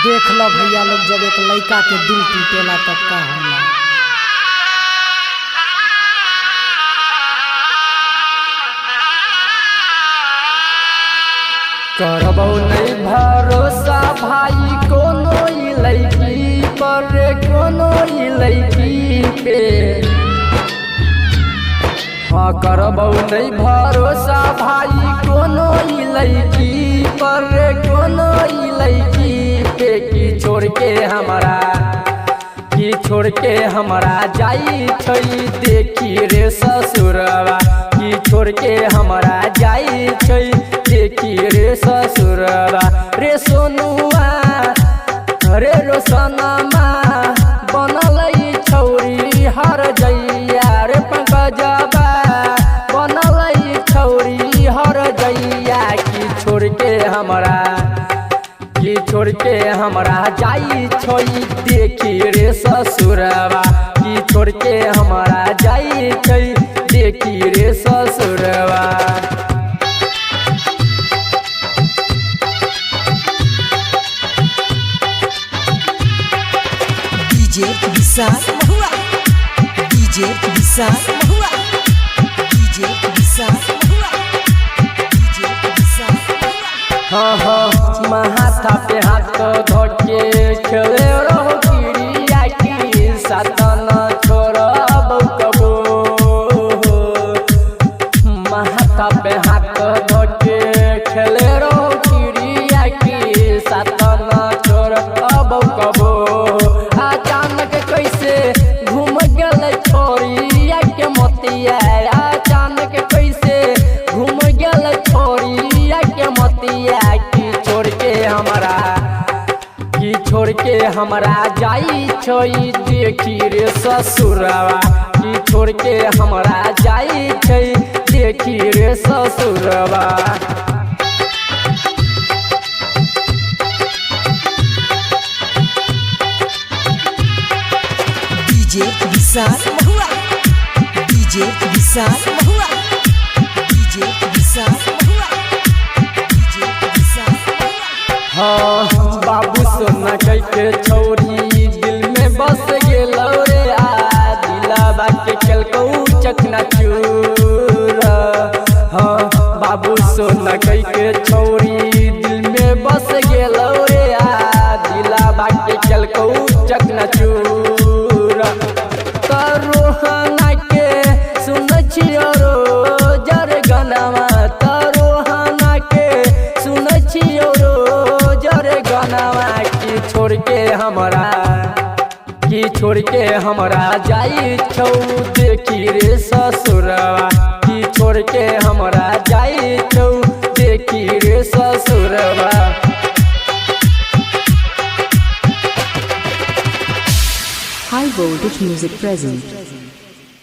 देख लो भैया लोग, जब एक लड़का के दिल टूटेला तब का होला। करबौ नहीं भरोसा भाई कोनो ई लड़की पर, कोनो ई लड़की पे। हाँ करबौ नहीं भरोसा भाई कोनो ई लड़की पर, कोनो ई लड़की पे। की छोड़ के हमारा जाई छई देखी रे ससुरवा। की छोड़ के हमारा जाई छई देखी रे ससुरवा। रे सोनुआ रे रोशनमा बनल छौरी हर जइया। रे पंकजबा बनल छौरी हर जइया। की छोड़ के हमारा जाई छई देखी रे ससुरवा। की छोड़ के हमारा जाई छई देखी रे ससुरवा। डीजे विशाल महुआ, डीजे विशाल महुआ, डीजे विशाल महुआ, डीजे विशाल महुआ। हाँ हाँ माथा पे हाथ धोके खेले रहो चिड़िया की सातन छोड़ब कबो। माथा पे हाथ धोके खेले रहो चिड़िया की सातन छोड़ब कबो। अचानक कैसे घूम गल छोरिया के मोतिया। अचानक कैसे घूम गल छोरिया के मोतिया। छोड़ के हमारा जाई छई देखी रे ससुरवा। की छोड़ के हमारा जाई छई देखी रे ससुरवा। डीजे विशाल महुआ, डीजे विशाल महुआ, डीजे विशाल महुआ, डीजे विशाल महुआ। हाँ बाबू सोना के छौरी दिल में बस गेलौ रे। दिलवा के केलकौ चकनाचूर। हाँ बाबू सोना के छौरी दिल में बस गेलौ रे। दिलवा के केलकौ चकनाचूर। रोहना के सुन छियो रोजर गनवा। रोहना के सुन छियो रोजर गनवा। की छोड़ के हमारा जाई छौ देखी रे ससुरवा। की छोड़ के हमारा जाई छौ देखी रे ससुरवा। High voltage music present.